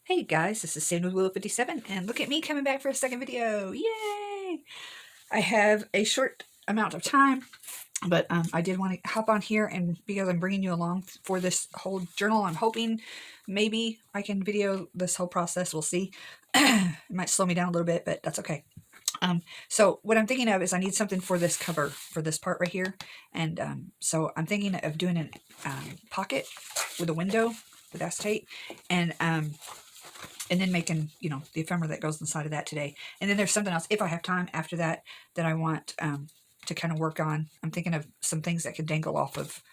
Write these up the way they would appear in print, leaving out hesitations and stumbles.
Hey guys, this is Sam with Willow57, and look at me coming back for a second video. Yay! I have a short amount of time, but I did want to hop on here, and because I'm bringing you along for this whole journal, I'm hoping maybe I can video this whole process. We'll see. It might slow me down a little bit, but that's okay. So what I'm thinking of is I need something for this cover, for this part right here, and so I'm thinking of doing a pocket with a window with acetate, and then making, the ephemera that goes inside of that today. And then there's something else, if I have time after that, that I want to kind of work on. I'm thinking of some things that could dangle off of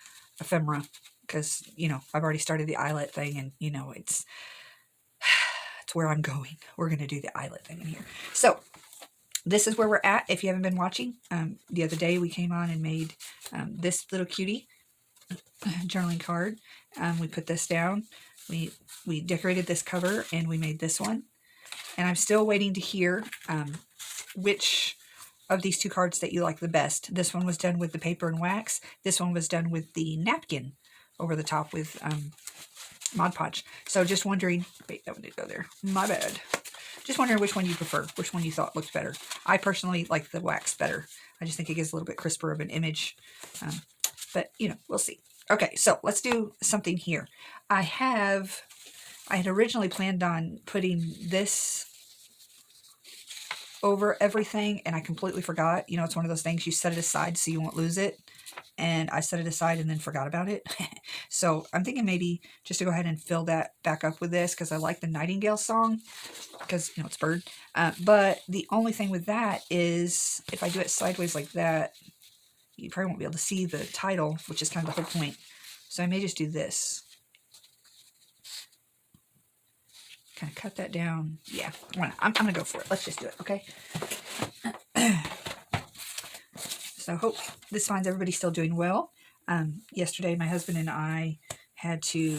ephemera, because, I've already started the eyelet thing, and, it's where I'm going. We're going to do the eyelet thing in here. So this is where we're at. If you haven't been watching, the other day we came on and made this little cutie journaling card. We put this down. We decorated this cover, and we made this one. And I'm still waiting to hear which of these two cards that you like the best. This one was done with the paper and wax. This one was done with the napkin over the top with Mod Podge. So just wondering, wait, that one didn't go there. My bad. Just wondering which one you prefer, which one you thought looked better. I personally like the wax better. I just think it gives a little bit crisper of an image. But, we'll see. Okay, so let's do something here. I had originally planned on putting this over everything, and I completely forgot. It's one of those things, you set it aside so you won't lose it. And I set it aside and then forgot about it. So I'm thinking maybe just to go ahead and fill that back up with this, because I like the Nightingale song, because, it's bird. But the only thing with that is if I do it sideways like that, you probably won't be able to see the title, which is kind of the whole point. So I may just do this. Kind of cut that down. Yeah, why not? I'm going to go for it. Let's just do it, okay? So I hope this finds everybody still doing well. Yesterday, my husband and I had to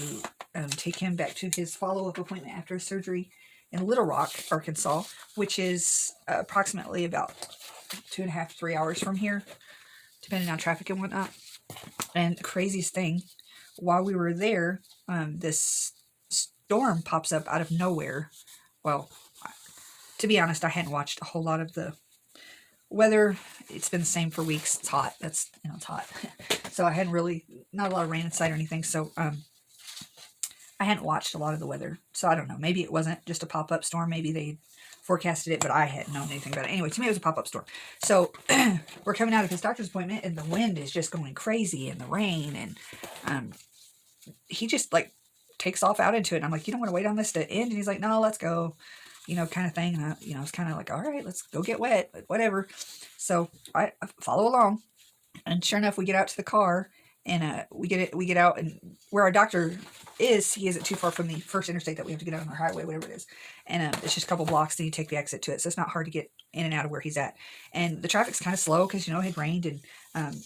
take him back to his follow-up appointment after surgery in Little Rock, Arkansas, which is approximately about 2.5 to 3 hours from here, depending on traffic and whatnot. And the craziest thing, while we were there, this storm pops up out of nowhere. Well, to be honest, I hadn't watched a whole lot of the weather. It's been the same for weeks. It's hot. It's hot. So I hadn't really, not a lot of rain in sight or anything. So I hadn't watched a lot of the weather. So I don't know. Maybe it wasn't just a pop-up storm. Maybe they forecasted it, but I hadn't known anything about it. Anyway, to me, it was a pop-up storm. So we're coming out of his doctor's appointment, and the wind is just going crazy, and the rain, and he just takes off out into it. And I'm like, you don't want to wait on this to end? And he's like, no, let's go, kind of thing. And I was kind of like, all right, let's go get wet, but whatever. So I follow along, and sure enough, we get out to the car, and we get out, and where our doctor is, he isn't too far from the first interstate that we have to get out on our highway, whatever it is. And it's just a couple blocks, then you take the exit to it. So it's not hard to get in and out of where he's at. And the traffic's kind of slow because, it had rained. And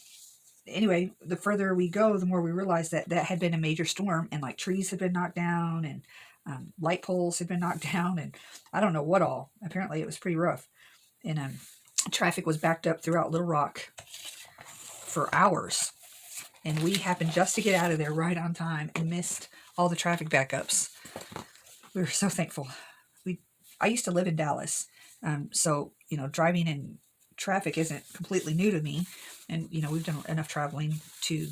anyway, the further we go, the more we realize that had been a major storm, and trees had been knocked down, and light poles had been knocked down, and I don't know what all. Apparently it was pretty rough. And traffic was backed up throughout Little Rock for hours. And we happened just to get out of there right on time and missed all the traffic backups. We were so thankful. I used to live in Dallas. So, driving in traffic isn't completely new to me. And, we've done enough traveling to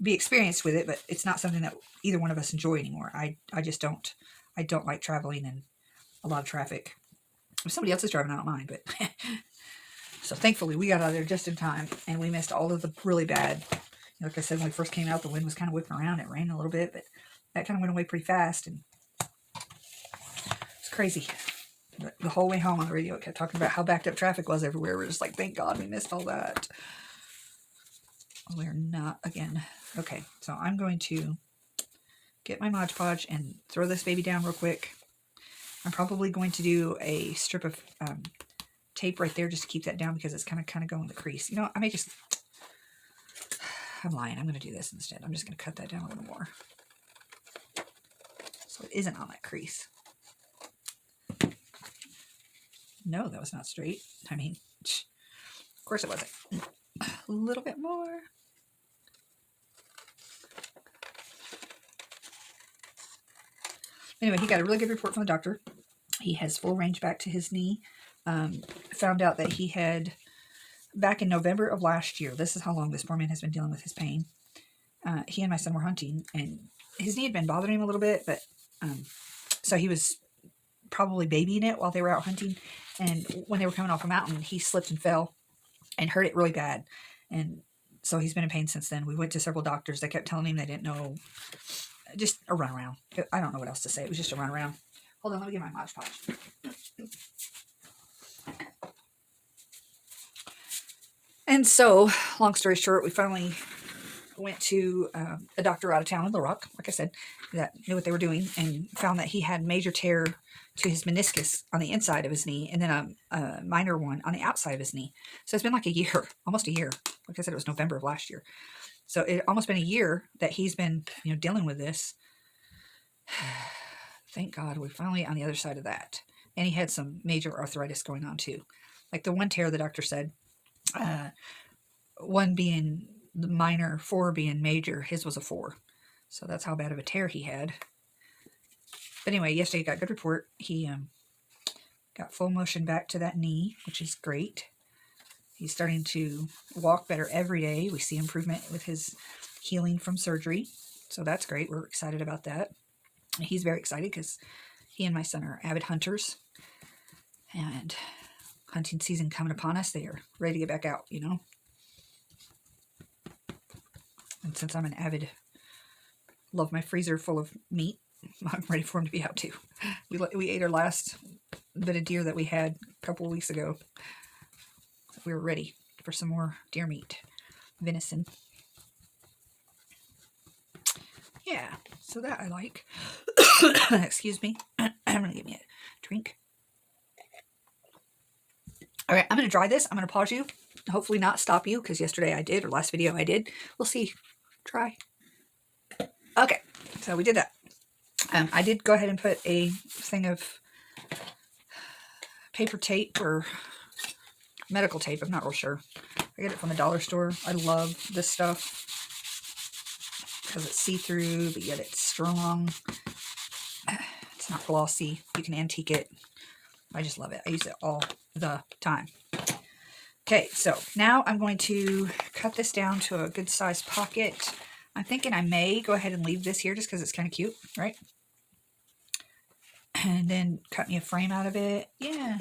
be experienced with it, but it's not something that either one of us enjoy anymore. I just don't. I don't like traveling in a lot of traffic. If somebody else is driving, I don't mind, but so thankfully we got out of there just in time, and we missed all of the really bad. Like I said, when we first came out, the wind was kind of whipping around. It rained a little bit, but that kind of went away pretty fast, and it's crazy. But the whole way home on the radio, it kept talking about how backed up traffic was everywhere. We're just like, thank God we missed all that. We're not again. Okay, so I'm going to get my Mod Podge and throw this baby down real quick. I'm probably going to do a strip of tape right there just to keep that down, because it's kind of going in the crease. I may just, I'm lying. I'm going to do this instead. I'm just going to cut that down a little more so it isn't on that crease. No, that was not straight. I mean, of course it wasn't. A little bit more. Anyway, he got a really good report from the doctor. He has full range back to his knee. Found out that he had, back in November of last year, this is how long this poor man has been dealing with his pain. He and my son were hunting, and his knee had been bothering him a little bit, but so he was probably babying it while they were out hunting. And when they were coming off a mountain, he slipped and fell and hurt it really bad. And so he's been in pain since then. We went to several doctors. They kept telling him they didn't know. Just a runaround. I don't know what else to say. It was just a runaround. Hold on, let me get my Mod Podge. And so, long story short, we finally went to a doctor out of town in Little Rock, like I said, that knew what they were doing, and found that he had major tear to his meniscus on the inside of his knee, and then a minor one on the outside of his knee. So it's been like a year, almost a year. Like I said, it was November of last year. So it almost been a year that he's been, dealing with this. Thank God we're finally on the other side of that. And he had some major arthritis going on too. Like the one tear, the doctor said, one being the minor, 4 being major. His was a 4. So that's how bad of a tear he had. But anyway, yesterday he got a good report. He got full motion back to that knee, which is great. He's starting to walk better every day. We see improvement with his healing from surgery. So that's great. We're excited about that. And he's very excited because he and my son are avid hunters. And hunting season coming upon us. They are ready to get back out, And since I'm an avid, love my freezer full of meat, I'm ready for him to be out too. We ate our last bit of deer that we had a couple of weeks ago. We were ready for some more deer meat, venison. Yeah, so that I like. Excuse me. I'm going to give me a drink. All right, I'm going to dry this. I'm going to pause you. Hopefully not stop you, because yesterday I did, or last video I did. We'll see. Try. Okay, so we did that. I did go ahead and put a thing of paper tape or medical tape. I'm not real sure. I get it from the dollar store. I love this stuff because it's see-through, but yet it's strong. It's not glossy. You can antique it. I just love it. I use it all the time. Okay, so now I'm going to cut this down to a good size pocket. I'm thinking I may go ahead and leave this here just because it's kind of cute, right? And then cut me a frame out of it. Yeah,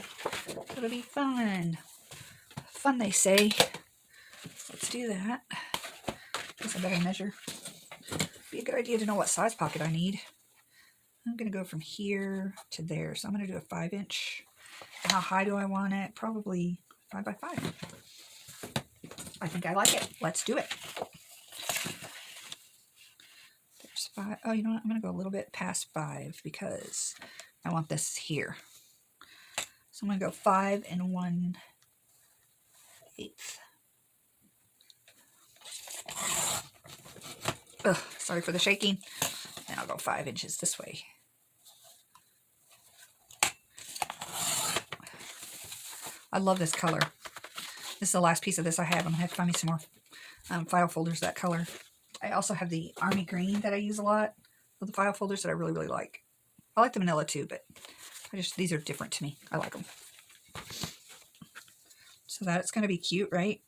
it'll be fun. Fun, they say. Let's do that. Guess I better measure. Be a good idea to know what size pocket I need. I'm going to go from here to there. So I'm going to do a 5-inch. How high do I want it? Probably 5 by 5. I think I like it. Let's do it. There's 5. Oh, you know what? I'm going to go a little bit past 5 because I want this here. So I'm going to go 5 1/8. Ugh, sorry for the shaking. And I'll go 5 inches this way. I love this color. This is the last piece of this I have. I'm going to have to find me some more file folders of that color. I also have the army green that I use a lot with the file folders that I really, really like. I like the vanilla too, but these are different to me. I like them. So that's going to be cute, right?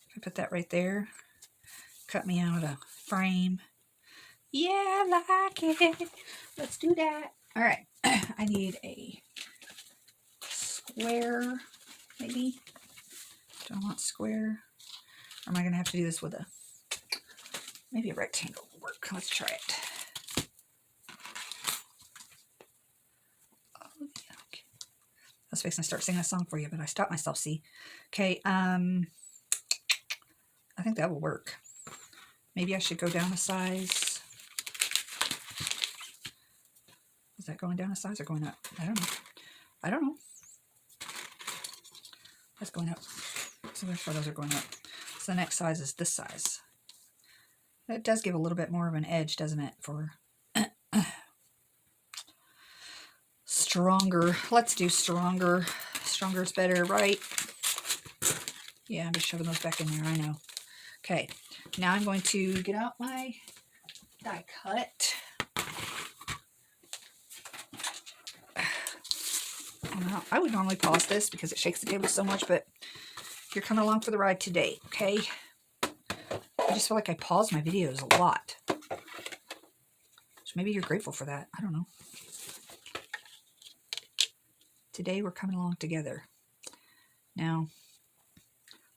If I put that right there, cut me out a frame. Yeah, I like it. Let's do that. All right. I need a square, maybe. Do I want square? Or am I going to have to do this with maybe a rectangle will work. Let's try it. Oh, yeah, okay. I was fixing to start singing a song for you, but I stopped myself, see? Okay, I think that will work. Maybe I should go down a size. Is that going down a size or going up? I don't know. I don't know. That's going up. So therefore those are going up. So the next size is this size. That does give a little bit more of an edge, doesn't it? For stronger. Let's do stronger. Stronger is better, right? Yeah, I'm just shoving those back in there. I know. Okay. Now I'm going to get out my die cut. Now, I would normally pause this because it shakes the table so much, but you're coming along for the ride today, okay? I just feel like I pause my videos a lot. So maybe you're grateful for that. I don't know. Today we're coming along together. Now,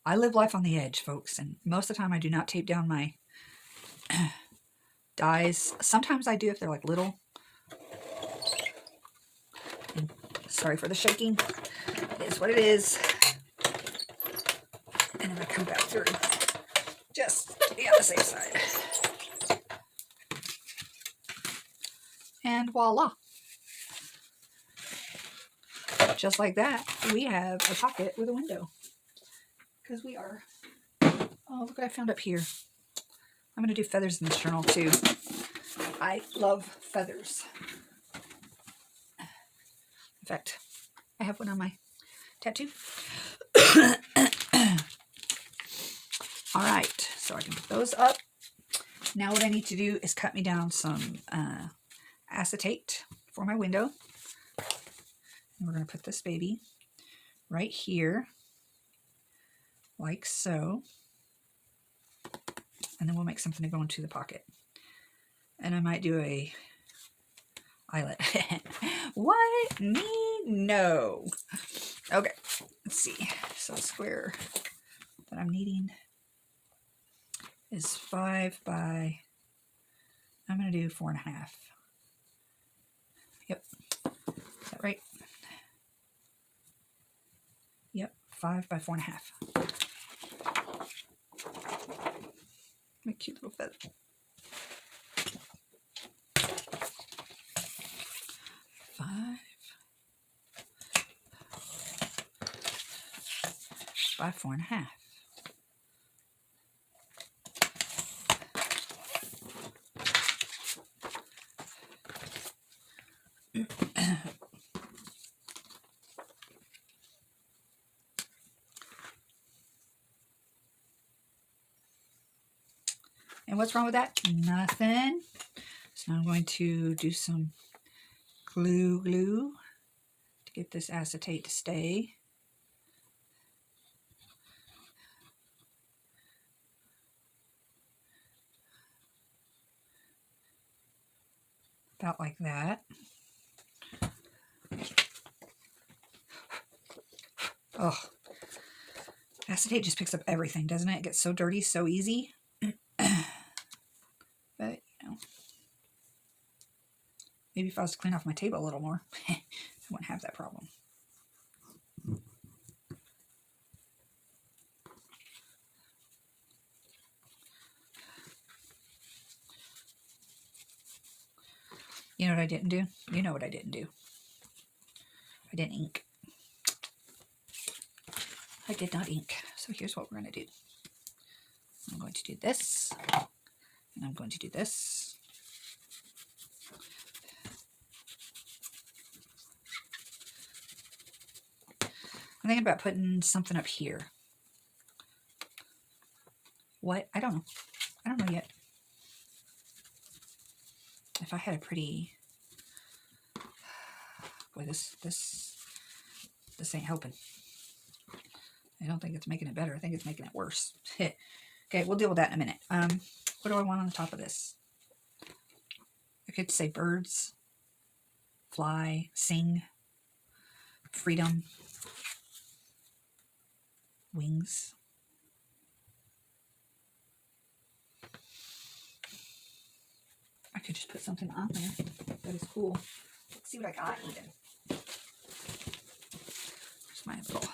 I live life on the edge, folks, and most of the time I do not tape down my dies. Sometimes I do if they're like little. And sorry for the shaking. It is what it is. And then I come back through just to be on the safe side. And voila. Just like that, we have a pocket with a window. Because we are... Oh, look what I found up here. I'm going to do feathers in this journal too. I love feathers. In fact, I have one on my tattoo. All right, so I can put those up. Now what I need to do is cut me down some acetate for my window. And we're going to put this baby right here, like so. And then we'll make something to go into the pocket. And I might do a eyelet. What? Me? No. Okay, let's see. So the square that I'm needing is 5 by, I'm going to do 4.5. Yep. Is that right? Yep, 5 by 4.5. My cute little feather. 5 by 4.5. And what's wrong with that? Nothing. So now I'm going to do some glue to get this acetate to stay. About like that. Oh, acetate just picks up everything, doesn't it? It gets so dirty so easy. But, you know, maybe if I was to clean off my table a little more, I wouldn't have that problem. You know what I didn't do? You know what I didn't do. I didn't ink. I did not ink. So here's what we're going to do. I'm going to do this. And I'm going to do this. I'm thinking about putting something up here. What? I don't know. I don't know yet. If I had a pretty... Boy, this ain't helping. I don't think it's making it better. I think it's making it worse. Okay, we'll deal with that in a minute. What do I want on the top of this? I could say birds, fly, sing, freedom, wings. I could just put something on there that is cool. Let's see what I got even. There's my little...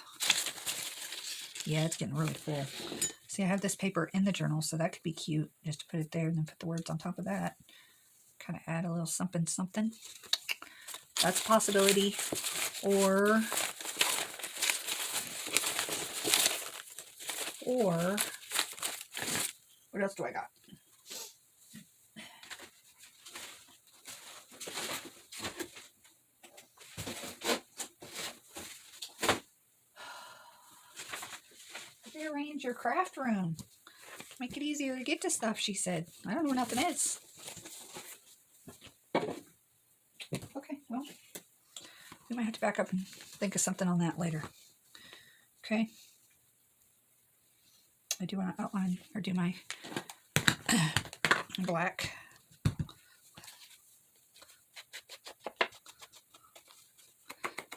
Yeah, it's getting really full. See, I have this paper in the journal, so that could be cute. Just to put it there and then put the words on top of that. Kind of add a little something, something. That's a possibility. Or what else do I got? Rearrange your craft room. Make it easier to get to stuff, she said. I don't know where nothing is. Okay, well, We might have to back up and think of something on that later. Okay. I do want to outline or do my black.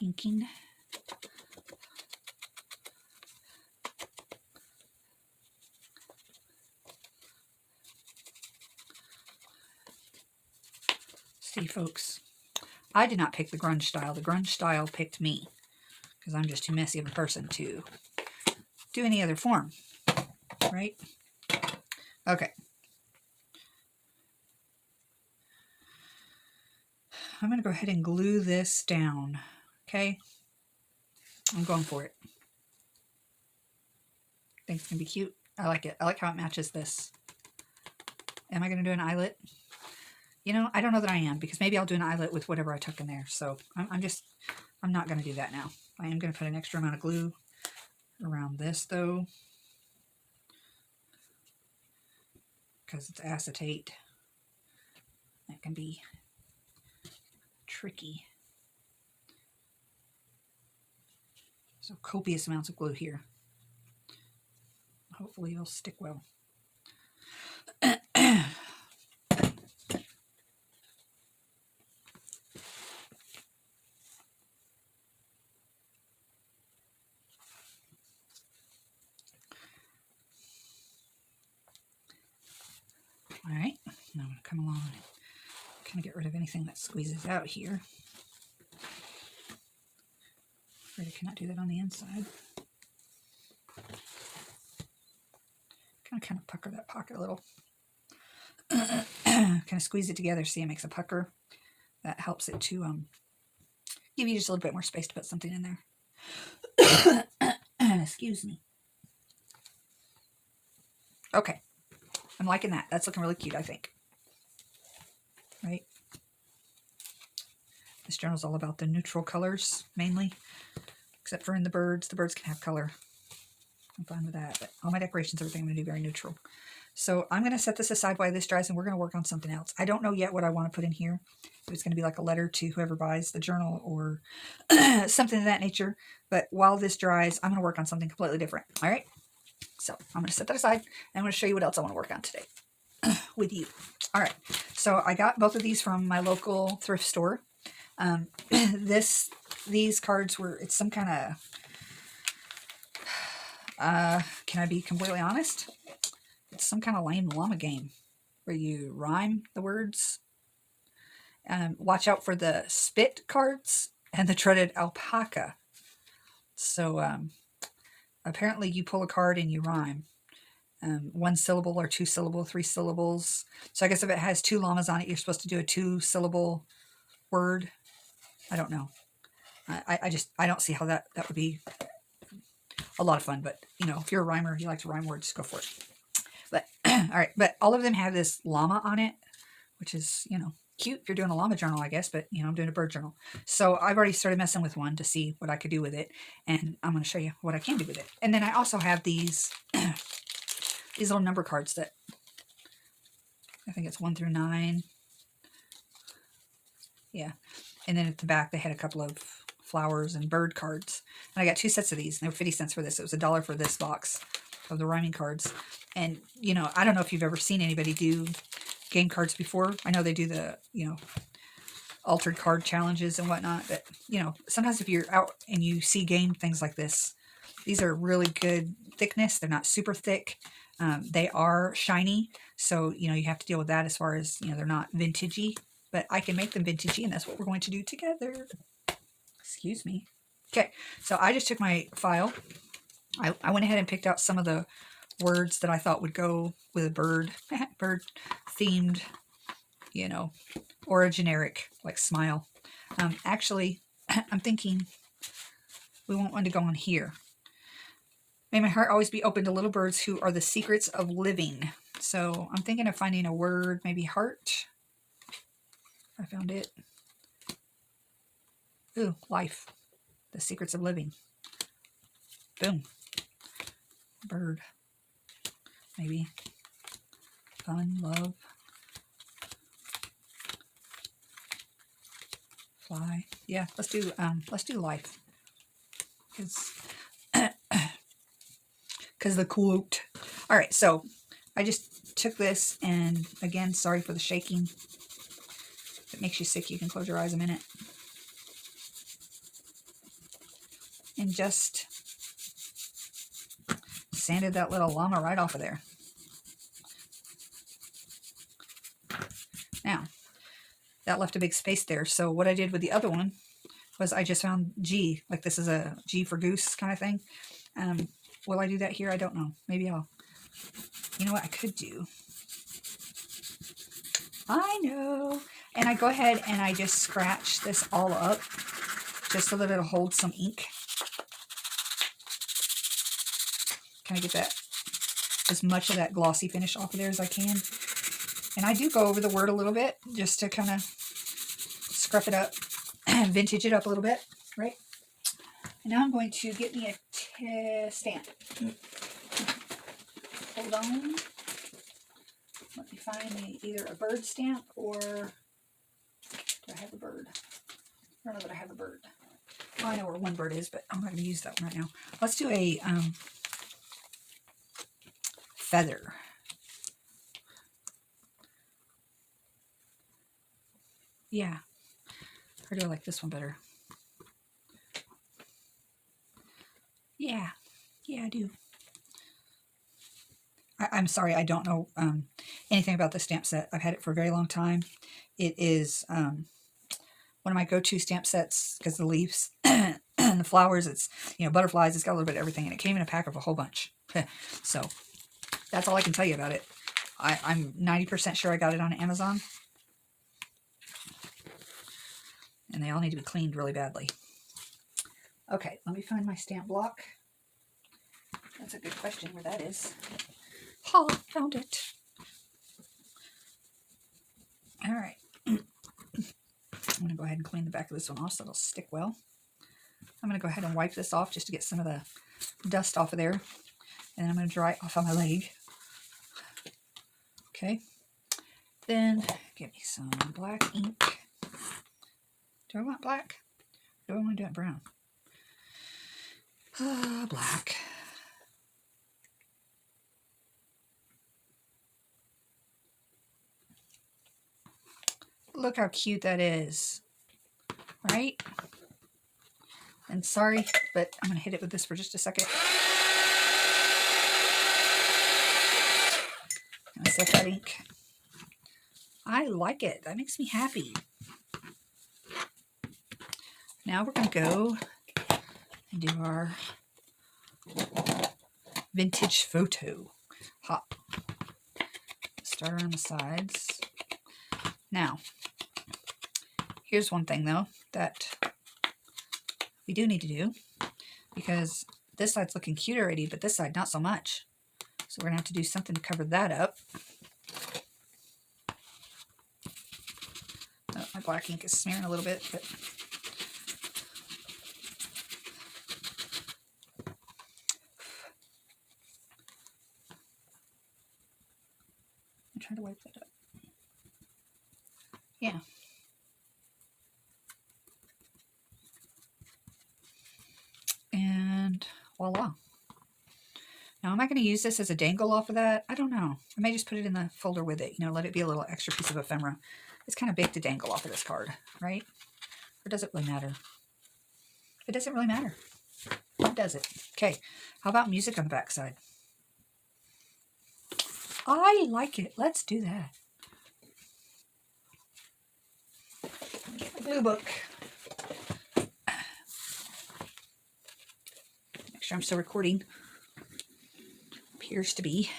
Inking. See, folks, I did not pick the grunge style. The grunge style picked me because I'm just too messy of a person to do any other form, right? Okay. I'm going to go ahead and glue this down, okay? I'm going for it. I think it's going to be cute. I like it. I like how it matches this. Am I going to do an eyelet? You know, I don't know that I am, because maybe I'll do an eyelet with whatever I tuck in there. So I'm not going to do that now. I am going to put an extra amount of glue around this, though, because it's acetate. That can be tricky. So copious amounts of glue here. Hopefully it'll stick well. All right, now I'm going to come along and kind of get rid of anything that squeezes out here. Afraid I cannot do that on the inside. Kind of pucker that pocket a little. Kind of squeeze it together. See, it makes a pucker. That helps it to give you just a little bit more space to put something in there. Excuse me. Okay. I'm liking that. That's looking really cute, I think. Right? This journal is all about the neutral colors, mainly. Except for in the birds. The birds can have color. I'm fine with that. But all my decorations, everything I'm going to do very neutral. So I'm going to set this aside while this dries, and we're going to work on something else. I don't know yet what I want to put in here. If it's going to be like a letter to whoever buys the journal or something of that nature. But while this dries, I'm going to work on something completely different. All right? So I'm going to set that aside, and I'm going to show you what else I want to work on today with you. All right. So I got both of these from my local thrift store. These cards were, it's some kind of, can I be completely honest? It's some kind of lame llama game where you rhyme the words. Watch out for the spit cards and the treaded alpaca. So apparently you pull a card and you rhyme. 1 syllable or 2 syllable, 3 syllables. So I guess if it has 2 llamas on it, you're supposed to do a 2-syllable word. I don't know. I don't see how that would be a lot of fun. But, you know, if you're a rhymer, you like to rhyme words, go for it. But, all right. But all of them have this llama on it, which is, you know, cute if you're doing a llama journal, I guess. But, you know, I'm doing a bird journal. So I've already started messing with one to see what I could do with it. And I'm going to show you what I can do with it. And then I also have these, these little number cards that I think it's 1 through 9. Yeah. And then at the back, they had a couple of flowers and bird cards. And I got 2 sets of these. And they were 50 cents for this. It was $1 for this box of the rhyming cards. And, you know, I don't know if you've ever seen anybody do game cards before. I know they do the, you know, altered card challenges and whatnot. But, you know, sometimes if you're out and you see game things like this, these are really good thickness. They're not super thick. They are shiny. So, you know, you have to deal with that as far as, you know, they're not vintagey. But I can make them vintagey, and that's what we're going to do together. Excuse me. Okay, so I just took my file. I went ahead and picked out some of the words that I thought would go with a bird themed, you know, or a generic, like smile. Actually, I'm thinking we want one to go on here. May my heart always be open to little birds who are the secrets of living. So I'm thinking of finding a word, maybe heart. I found it. Ooh, life. The secrets of living. Boom. Bird. Maybe. Fun, love. Fly. Yeah, let's do life. Because the quote. All right, so I just took this, and again, sorry for the shaking. If it makes you sick, you can close your eyes a minute. And just sanded that little llama right off of there. Now, that left a big space there. So what I did with the other one was I just found G, like this is a G for goose kind of thing. Will I do that here? I don't know. Maybe I'll, you know what I could do? I know. And I go ahead and I just scratch this all up just so that it'll hold some ink. Can I get that, as much of that glossy finish off of there as I can? And I do go over the word a little bit just to kind of scruff it up, vintage it up a little bit, right? And now I'm going to get me a stamp. Hold on. Let me find me either a bird stamp or, do I have a bird? I don't know that I have a bird. Well, I know where one bird is, but I'm not going to use that one right now. Let's do a feather. Yeah. Or do I like this one better? Yeah. Yeah, I do. I'm sorry, I don't know anything about the stamp set. I've had it for a very long time. It is one of my go-to stamp sets because the leaves and the flowers, it's, you know, butterflies, it's got a little bit of everything, and it came in a pack of a whole bunch. So that's all I can tell you about it. I'm 90% sure I got it on Amazon. And they all need to be cleaned really badly. Okay, let me find my stamp block. That's a good question where that is. Oh, found it. All right. I'm going to go ahead and clean the back of this one off so it'll stick well. I'm going to go ahead and wipe this off just to get some of the dust off of there. And then I'm going to dry it off on my leg. Okay. Then get me some black ink. Do I want black? Or do I want to do it brown? Black. Look how cute that is, right? And sorry, but I'm going to hit it with this for just a second. And set that ink. I like it. That makes me happy. Now we're going to go and do our vintage photo. Hop. Start on the sides. Now, here's one thing though that we do need to do, because this side's looking cute already, but this side not so much. So we're gonna have to do something to cover that up. Oh, my black ink is smearing a little bit, but I'm trying to wipe that up. Yeah. And voila. Now, am I going to use this as a dangle off of that? I don't know. I may just put it in the folder with it, you know, let it be a little extra piece of ephemera. It's kind of big to dangle off of this card, right? Or does it really matter? It doesn't really matter. What does it? Okay, how about music on the back side? I like it. Let's do that. Get the blue book. Make sure I'm still recording. Appears to be.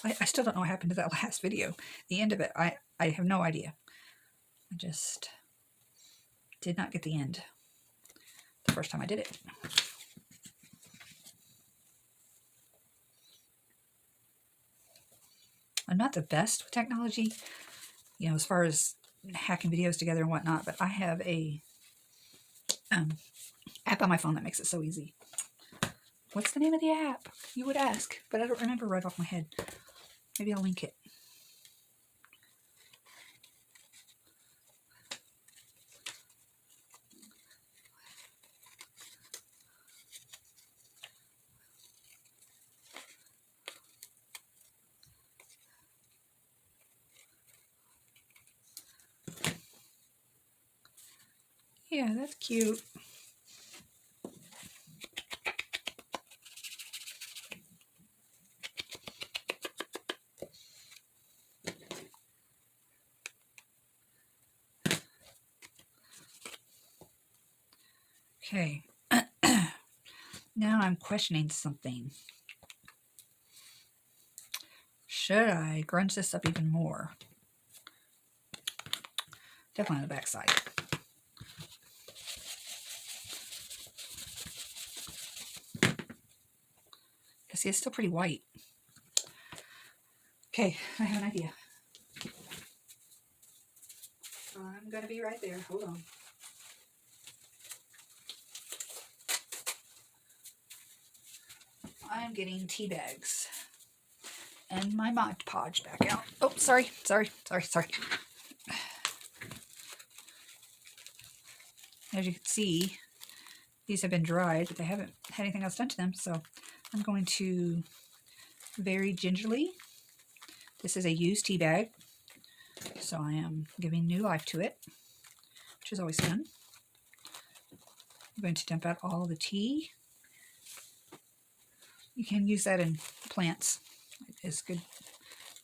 I still don't know what happened to that last video. The end of it, I have no idea. I just did not get the end the first time I did it. I'm not the best with technology, you know, as far as hacking videos together and whatnot, but I have a app on my phone that makes it so easy. What's the name of the app? You would ask, but I don't remember right off my head. Maybe I'll link it. Yeah, that's cute. Okay. Now I'm questioning something. Should I grunge this up even more? Definitely on the back side. See, it's still pretty white. Okay, I have an idea. I'm going to be right there. Hold on. I'm getting tea bags and my Mod Podge back out. Oh, sorry. As you can see, these have been dried, but they haven't had anything else done to them, so I'm going to very gingerly. This is a used tea bag, so I am giving new life to it, which is always fun. I'm going to dump out all the tea. You can use that in plants. It's good.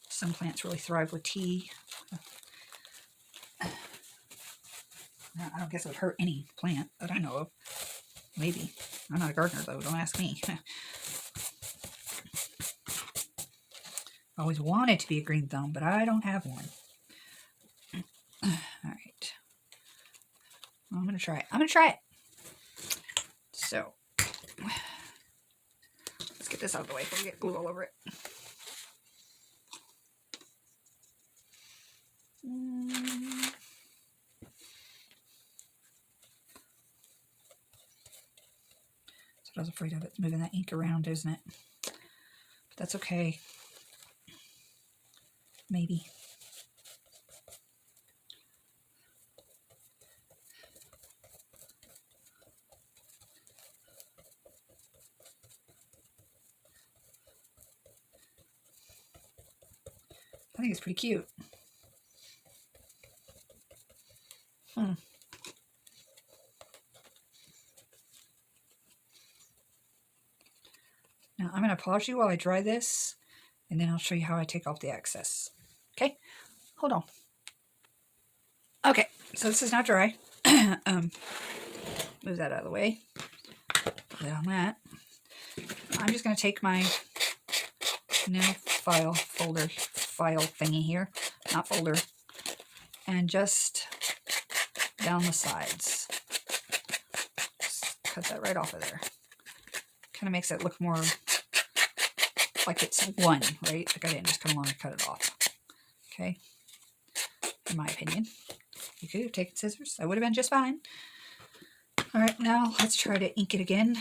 Some plants really thrive with tea. I don't guess it would hurt any plant that I know of. Maybe. I'm not a gardener, though. Don't ask me. I always wanted to be a green thumb, but I don't have one. All right. Well, I'm going to try it. So, let's get this out of the way before we get glue all over it. I was afraid of it moving that ink around, isn't it? But that's okay. Maybe. I think it's pretty cute. Now I'm going to pause you while I dry this, and then I'll show you how I take off the excess. Okay? Hold on. Okay, so this is now dry. Move that out of the way. Put that on that. I'm just going to take my nail file thingy here, not folder, and just down the sides. Just cut that right off of there. Kind of makes it look more like it's one, right? Like I didn't just come along and cut it off. Okay? In my opinion. You could have taken scissors. That would have been just fine. Alright, now let's try to ink it again.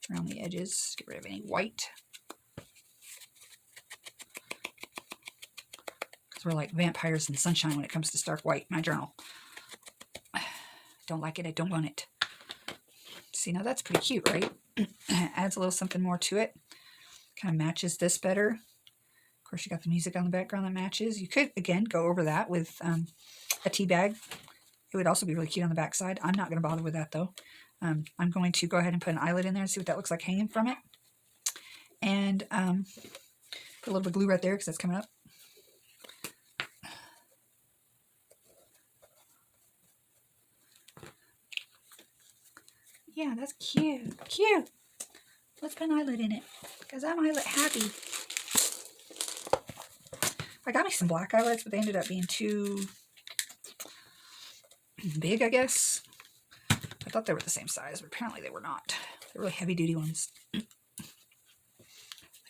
Around the edges. Get rid of any white. Because we're like vampires in sunshine when it comes to stark white. My journal. Don't like it. I don't want it. See, now that's pretty cute, right? Adds a little something more to it. Kind of matches this better. Of course, you got the music on the background that matches. You could, again, go over that with a tea bag. It would also be really cute on the back side. I'm not going to bother with that, though. I'm going to go ahead and put an eyelet in there and see what that looks like hanging from it. And put a little bit of glue right there because that's coming up. Yeah, that's cute. Cute. Let's put an eyelet in it because I'm eyelet happy. I got me some black eyelets, but they ended up being too big, I guess. I thought they were the same size, but apparently they were not. They're really heavy-duty ones. They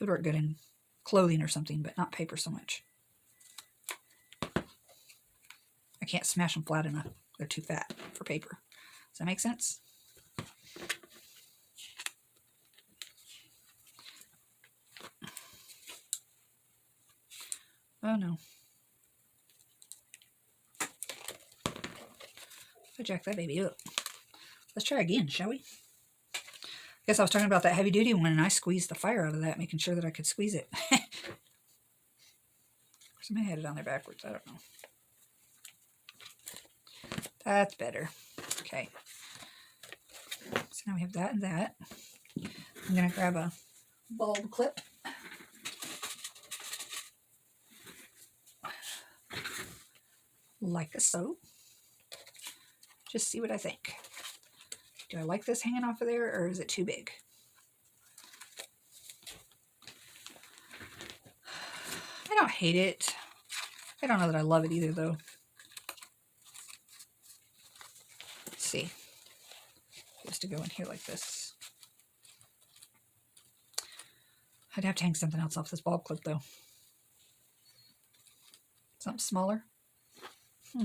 would work good in clothing or something, but not paper so much. I can't smash them flat enough. They're too fat for paper. Does that make sense? Oh no. I'll jack that baby up. Let's try again, shall we? I guess I was talking about that heavy duty one and I squeezed the fire out of that, making sure that I could squeeze it. Somebody had it on there backwards. I don't know. That's better. Okay. So now we have that and that. I'm going to grab a bulb clip. Like so. Just see what I think. Do I like this hanging off of there, or is it too big? I don't hate it. I don't know that I love it either, though. Let's see. Just to go in here like this. I'd have to hang something else off this bulb clip, though. Something smaller. I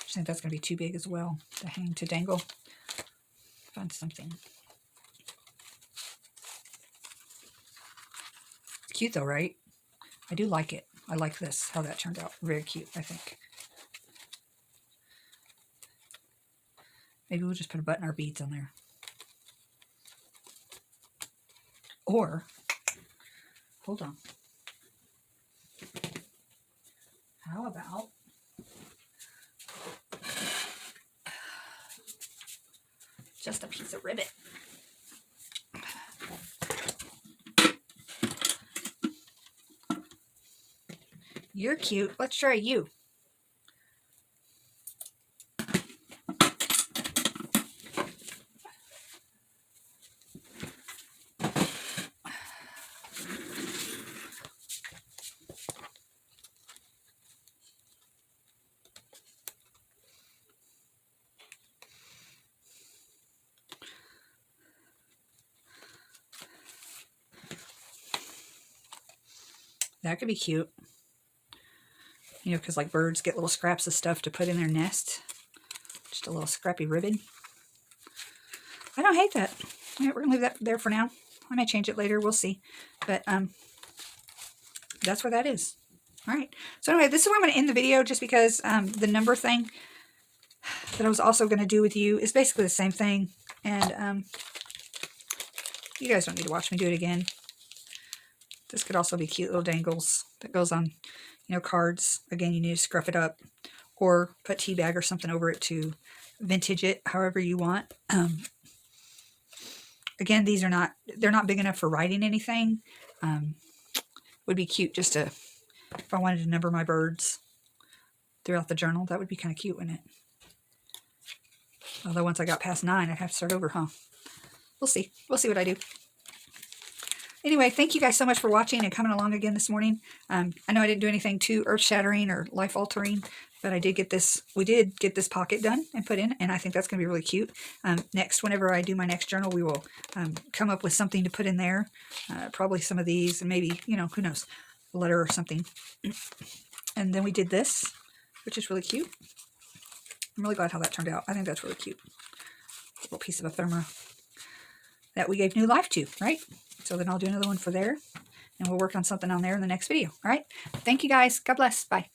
think that's going to be too big as well to hang, to dangle. Find something. Cute though, right? I do like it. I like this, how that turned out. Very cute, I think. Maybe we'll just put a button or beads on there. Or, hold on. How about just a piece of ribbon? You're cute. Let's try you. That could be cute. You know, because like birds get little scraps of stuff to put in their nest. Just a little scrappy ribbon. I don't hate that. All right, we're going to leave that there for now. I may change it later. We'll see. But that's where that is. All right. So anyway, this is where I'm going to end the video, just because the number thing that I was also going to do with you is basically the same thing. And you guys don't need to watch me do it again. This could also be cute little dangles that goes on, you know, cards. Again, you need to scruff it up or put tea bag or something over it to vintage it however you want. Again, these are not, they're not big enough for writing anything. Would be cute just to, if I wanted to number my birds throughout the journal, that would be kind of cute, wouldn't it? Although once I got past 9, I'd have to start over, huh? We'll see. We'll see what I do. Anyway, thank you guys so much for watching and coming along again this morning. I know I didn't do anything too earth-shattering or life-altering, but I did get this, we did get this pocket done and put in, and I think that's going to be really cute. Next, whenever I do my next journal, we will come up with something to put in there. Probably some of these, and maybe, you know, who knows, a letter or something. And then we did this, which is really cute. I'm really glad how that turned out. I think that's really cute. A little piece of ephemera that we gave new life to, right? So then I'll do another one for there, and we'll work on something on there in the next video. All right. Thank you guys. God bless. Bye.